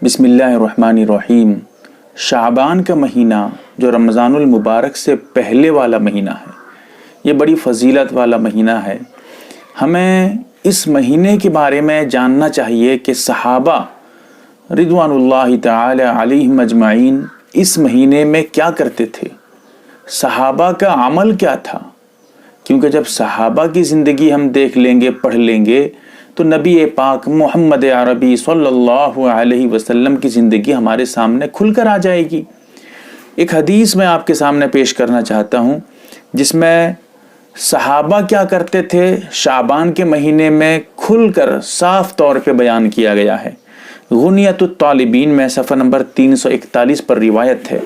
बिस्मिल्लाहिर्रहमानिर्रहीम। शाबान का महीना जो रमज़ानुल मुबारक से पहले वाला महीना है, ये बड़ी फ़जीलत वाला महीना है। हमें इस महीने के बारे में जानना चाहिए कि सहाबा रिदवानुल्लाहि तआला अलैहिम अजमाइन इस महीने में क्या करते थे, सहाबा का अमल क्या था। क्योंकि जब सहाबा की ज़िंदगी हम देख लेंगे, पढ़ लेंगे, तो नबी पाक मोहम्मद अरबी सल्लल्लाहु अलैहि वसल्लम की ज़िंदगी हमारे सामने खुलकर आ जाएगी। एक हदीस मैं आपके सामने पेश करना चाहता हूँ जिसमें सहाबा क्या करते थे शाबान के महीने में खुलकर साफ तौर पे बयान किया गया है। गुनियतुत तालिबीन में सफ़र नंबर 341 पर रिवायत है।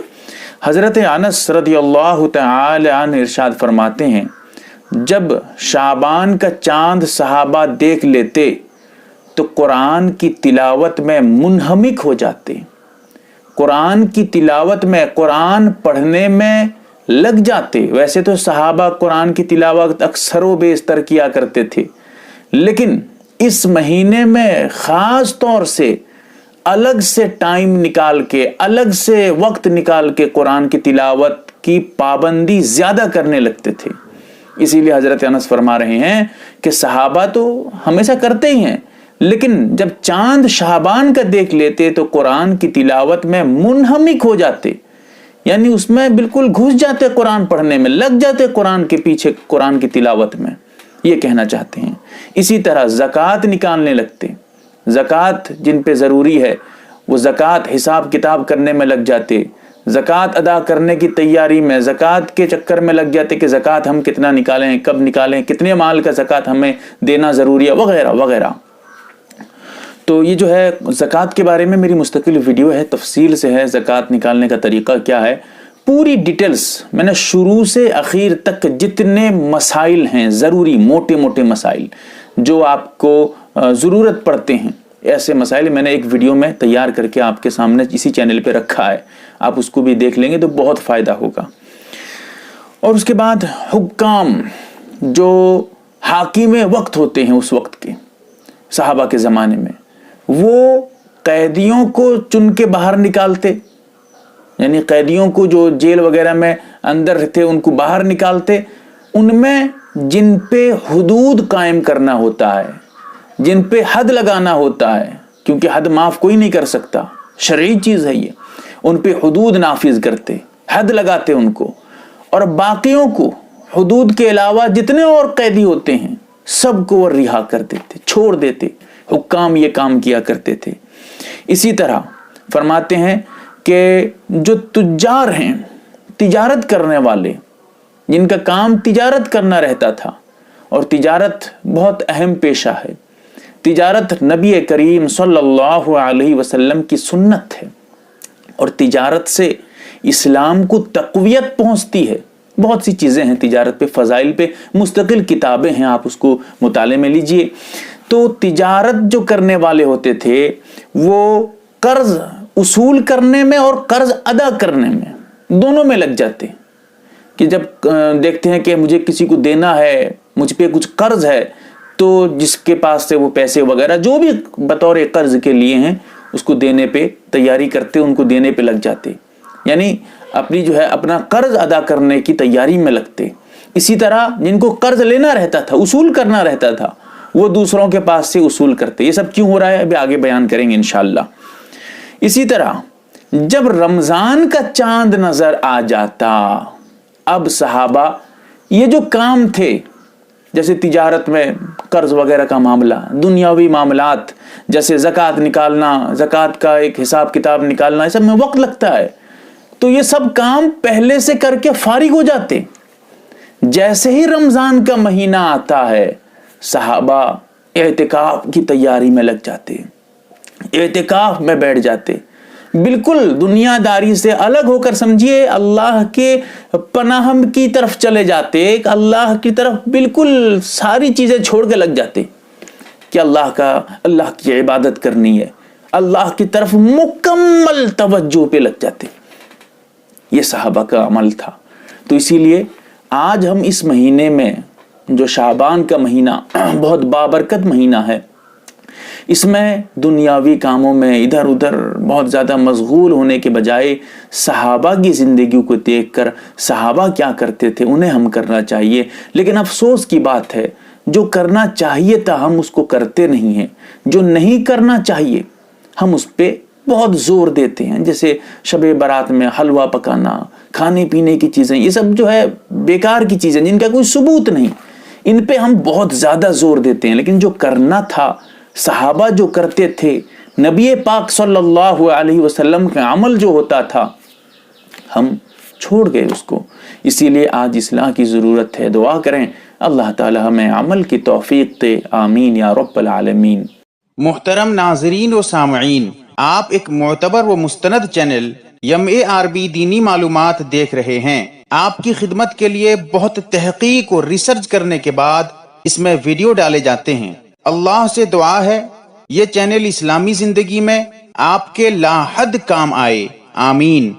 हज़रत अनस रदियल्लाहु तआला अन्हु इरशाद फरमाते हैं, जब शाबान का चांद सहाबा देख लेते तो कुरान की तिलावत में मुनहमिक हो जाते, कुरान की तिलावत में, कुरान पढ़ने में लग जाते। वैसे तो सहाबा कुरान की तिलावत अक्सर व बेशतर किया करते थे, लेकिन इस महीने में ख़ास तौर से अलग से टाइम निकाल के, अलग से वक्त निकाल के कुरान की तिलावत की पाबंदी ज़्यादा करने लगते थे। इसीलिए हज़रत अनस फरमा रहे हैं कि सहाबा तो हमेशा करते ही हैं, लेकिन जब चांद शाबान का देख लेते तो कुरान की तिलावत में मुनहमिक हो जाते, यानी उसमें बिल्कुल घुस जाते, कुरान पढ़ने में लग जाते, कुरान के पीछे, कुरान की तिलावत में, ये कहना चाहते हैं। इसी तरह ज़कात निकालने लगते, ज़कात जिन पे ज़रूरी है वो ज़कात हिसाब किताब करने में लग जाते, ज़कात अदा करने की तैयारी में, ज़कात के चक्कर में लग जाते कि ज़कात हम कितना निकालें, कब निकालें, कितने माल का ज़कात हमें देना ज़रूरी है, वगैरह वगैरह। तो ये जो है ज़कात के बारे में मेरी मुस्तकिल वीडियो है, तफसील से है, ज़कात निकालने का तरीक़ा क्या है, पूरी डिटेल्स मैंने शुरू से आखिर तक जितने मसाइल हैं, ज़रूरी मोटे मोटे मसाइल जो आपको ज़रूरत पड़ते हैं, ऐसे मसाइल मैंने एक वीडियो में तैयार करके आपके सामने इसी चैनल पे रखा है। आप उसको भी देख लेंगे तो बहुत फ़ायदा होगा। और उसके बाद हुक्काम, जो हाकिम वक्त होते हैं उस वक्त के, सहाबा के ज़माने में, वो कैदियों को चुन के बाहर निकालते, यानी कैदियों को जो जेल वगैरह में अंदर थे उनको बाहर निकालते। उनमें जिन पे हुदूद कायम करना होता है, जिन पे हद लगाना होता है, क्योंकि हद माफ़ कोई नहीं कर सकता, शरई चीज़ है ये, उन पे हुदूद नाफिज करते, हद लगाते उनको, और बाकियों को हुदूद के अलावा जितने और कैदी होते हैं सबको वो रिहा कर देते, छोड़ देते। हुक्काम ये काम किया करते थे। इसी तरह फरमाते हैं कि जो तुज्जार हैं, तिजारत करने वाले, जिनका काम तिजारत करना रहता था, और तिजारत बहुत अहम पेशा है, तिजारत नबी करीम सल्लल्लाहु अलैहि वसल्लम की सुन्नत है, और तिजारत से इस्लाम को तक़वियत पहुंचती है। बहुत सी चीज़ें हैं तिजारत पे, फ़ज़ाइल पे मुस्तकिल किताबें हैं, आप उसको मुताले में लीजिए। तो तिजारत जो करने वाले होते थे वो कर्ज उसूल करने में और कर्ज अदा करने में, दोनों में लग जाते, कि जब देखते हैं कि मुझे किसी को देना है, मुझ पे कुछ कर्ज है, तो जिसके पास से वो पैसे वगैरह जो भी बतौर कर्ज के लिए हैं उसको देने पे तैयारी करते, उनको देने पे लग जाते, यानी अपनी जो है अपना कर्ज अदा करने की तैयारी में लगते। इसी तरह जिनको कर्ज लेना रहता था, उसूल करना रहता था, वो दूसरों के पास से उसूल करते। ये सब क्यों हो रहा है अभी आगे बयान करेंगे इंशाअल्लाह। इसी तरह जब रमज़ान का चांद नज़र आ जाता, अब सहाबा ये जो काम थे, जैसे तिजारत में कर्ज वगैरह का मामला, दुनियावी मामलात जैसे ज़कात निकालना, ज़कात का एक हिसाब किताब निकालना, इस सब में वक्त लगता है, तो ये सब काम पहले से करके फारिग हो जाते। जैसे ही रमज़ान का महीना आता है, सहाबा एतिकाफ की तैयारी में लग जाते, एतिकाफ में बैठ जाते, बिल्कुल दुनियादारी से अलग होकर, समझिए अल्लाह के पनाह की तरफ चले जाते, अल्लाह की तरफ बिल्कुल सारी चीज़ें छोड़ के लग जाते कि अल्लाह की इबादत करनी है, अल्लाह की तरफ मुकम्मल तवज्जो पे लग जाते। ये सहाबा का अमल था। तो इसीलिए आज हम इस महीने में, जो शाबान का महीना बहुत बाबरकत महीना है, اس میں دنیاوی کاموں میں ادھر ادھر بہت زیادہ مشغول ہونے کے بجائے صحابہ کی زندگیوں کو دیکھ کر صحابہ کیا کرتے تھے انہیں ہم کرنا چاہیے. لیکن افسوس کی بات ہے جو کرنا چاہیے تھا ہم اس کو کرتے نہیں ہیں، جو نہیں کرنا چاہیے ہم اس پہ بہت زور دیتے ہیں. جیسے شب برات میں حلوہ پکانا، کھانے پینے کی چیزیں، یہ سب جو ہے بیکار کی چیزیں جن کا کوئی ثبوت نہیں، ان پہ ہم بہت زیادہ زور دیتے ہیں. لیکن جو کرنا تھا، صحابہ جو کرتے تھے، نبی پاک صلی اللہ علیہ وسلم کا عمل جو ہوتا تھا، ہم چھوڑ گئے اس کو. اسی لیے آج اصلاح کی ضرورت ہے. دعا کریں اللہ تعالی ہمیں عمل کی توفیق دے. آمین یا رب العالمین. محترم ناظرین و سامعین، آپ ایک معتبر و مستند چینل MARB دینی معلومات دیکھ رہے ہیں. آپ کی خدمت کے لیے بہت تحقیق اور ریسرچ کرنے کے بعد اس میں ویڈیو ڈالے جاتے ہیں. اللہ سے دعا ہے یہ چینل اسلامی زندگی میں آپ کے لا حد کام آئے. آمین.